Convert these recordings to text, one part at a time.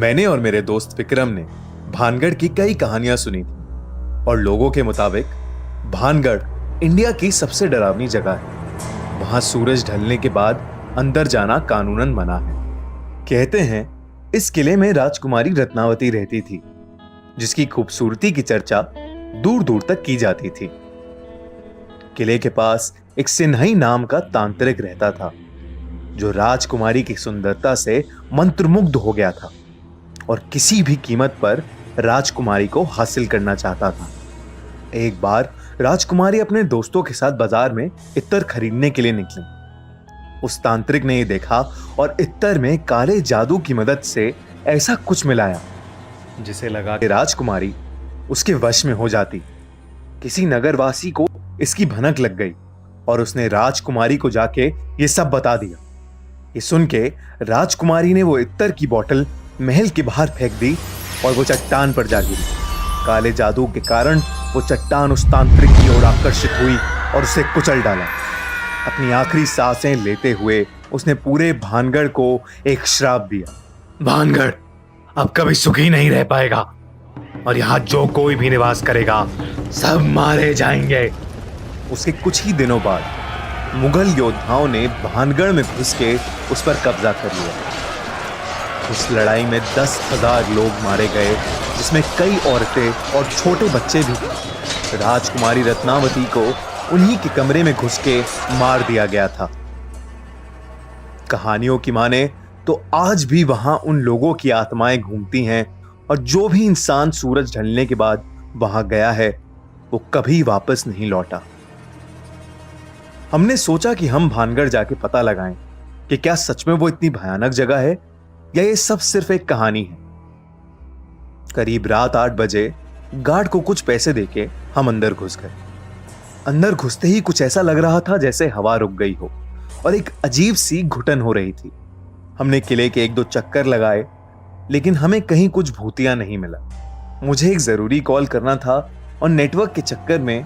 मैंने और मेरे दोस्त विक्रम ने भानगढ़ की कई कहानियां सुनी थी और लोगों के मुताबिक भानगढ़ इंडिया की सबसे डरावनी जगह है। वहां सूरज ढलने के बाद अंदर जाना कानूनन मना है। कहते हैं इस किले में राजकुमारी रत्नावती रहती थी, जिसकी खूबसूरती की चर्चा दूर दूर तक की जाती थी। किले के पास एक सिन्हई नाम का तांत्रिक रहता था, जो राजकुमारी की सुंदरता से मंत्रमुग्ध हो गया था और किसी भी कीमत पर राजकुमारी को हासिल करना चाहता था। एक बार राजकुमारी अपने दोस्तों के साथ बाजार में इत्तर खरीदने के लिए निकली। उस तांत्रिक ने यह देखा और इत्तर में काले जादू की मदद से ऐसा कुछ मिलाया जिसे लगा कि राजकुमारी उसके वश में हो जाती। किसी नगरवासी को इसकी भनक लग गई और उसने राजकुमारी को जाके ये सब बता दिया। ये सुन के राजकुमारी ने वो इत्तर की बोतल महल के बाहर फेंक दी और वो चट्टान पर जा गिरी। काले जादू के कारण वो चट्टान उस तांत्रिक की ओर आकर्षित हुई और उसे कुचल डाला। अपनी आखिरी सांसें लेते हुए उसने पूरे भानगढ़ को एक श्राप दिया। भानगढ़ अब कभी सुखी नहीं रह पाएगा और यहाँ जो कोई भी निवास करेगा सब मारे जाएंगे। उसके कुछ ही दिनों बाद मुगल योद्धाओं ने भानगढ़ में घुस के उस पर कब्जा कर लिया। उस लड़ाई में 10,000 लोग मारे गए, जिसमें कई औरतें और छोटे बच्चे भी थे। राजकुमारी रत्नावती को उन्हीं के कमरे में घुस के मार दिया गया था। कहानियों की माने तो आज भी वहां उन लोगों की आत्माएं घूमती हैं और जो भी इंसान सूरज ढलने के बाद वहां गया है वो कभी वापस नहीं लौटा। हमने सोचा कि हम भानगढ़ जाके पता लगाएं कि क्या सच में वो इतनी भयानक जगह है या ये सब सिर्फ एक कहानी है। करीब रात 8 बजे गार्ड को कुछ पैसे देके हम अंदर घुस गए। अंदर घुसते ही कुछ ऐसा लग रहा था जैसे हवा रुक गई हो और एक अजीब सी घुटन हो रही थी। हमने किले के 1-2 चक्कर लगाए, लेकिन हमें कहीं कुछ भूतिया नहीं मिला। मुझे एक जरूरी कॉल करना था और नेटवर्क के चक्कर में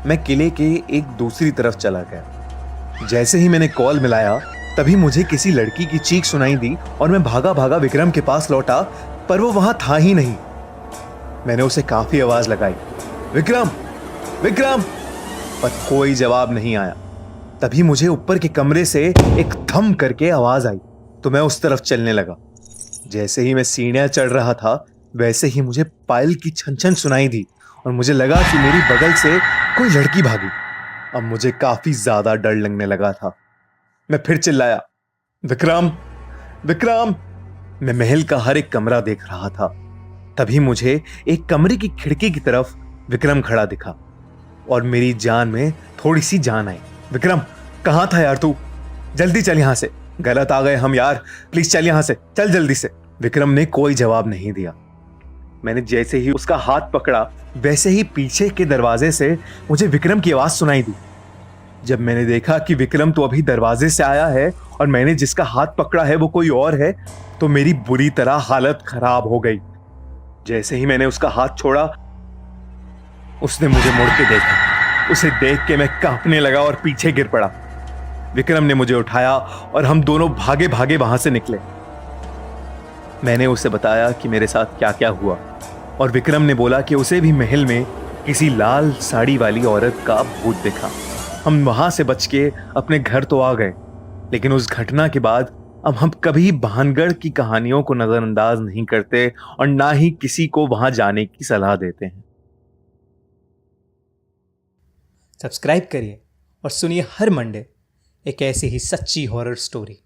मैं किले के एक दूसरी तरफ चला गया। जैसे ही मैंने कॉल मिलाया तभी मुझे किसी लड़की की चीख सुनाई दी और मैं भागा भागा विक्रम के पास लौटा, पर वो वहां था ही नहीं। मैंने उसे काफी आवाज लगाई, विक्रम विक्रम, पर कोई जवाब नहीं आया। तभी मुझे ऊपर के कमरे से एक धम करके आवाज आई तो मैं उस तरफ चलने लगा। जैसे ही मैं सीढ़ियां चढ़ रहा था वैसे ही मुझे पायल की छन छन सुनाई दी और मुझे लगा कि मेरी बगल से कोई लड़की भागी। अब मुझे काफी ज्यादा डर लगने लगा था। मैं फिर चिल्लाया, विक्रम विक्रम। मैं महल का हर एक कमरा देख रहा था। तभी मुझे एक कमरे की खिड़की की तरफ विक्रम खड़ा दिखा और मेरी जान में थोड़ी सी जान आई। विक्रम, कहां था यार तू? जल्दी चल यहां से, गलत आ गए हम यार, प्लीज चल यहां से, चल जल्दी से। विक्रम ने कोई जवाब नहीं दिया। मैंने जैसे ही उसका हाथ पकड़ा वैसे ही पीछे के दरवाजे से मुझे विक्रम की आवाज सुनाई दी। जब मैंने देखा कि विक्रम तो अभी दरवाजे से आया है और मैंने जिसका हाथ पकड़ा है वो कोई और है, तो मेरी बुरी तरह हालत खराब हो गई। जैसे ही मैंने उसका हाथ छोड़ा उसने मुझे मुड़ के देखा। उसे देख के मैं कांपने लगा और पीछे गिर पड़ा। विक्रम ने मुझे उठाया और हम दोनों भागे भागे वहां से निकले। मैंने उसे बताया कि मेरे साथ क्या क्या हुआ और विक्रम ने बोला कि उसे भी महल में किसी लाल साड़ी वाली औरत का भूत दिखा। हम वहां से बच के अपने घर तो आ गए, लेकिन उस घटना के बाद अब हम कभी भानगढ़ की कहानियों को नजरअंदाज नहीं करते और ना ही किसी को वहां जाने की सलाह देते हैं। सब्सक्राइब करिए और सुनिए हर मंडे एक ऐसी ही सच्ची हॉरर स्टोरी।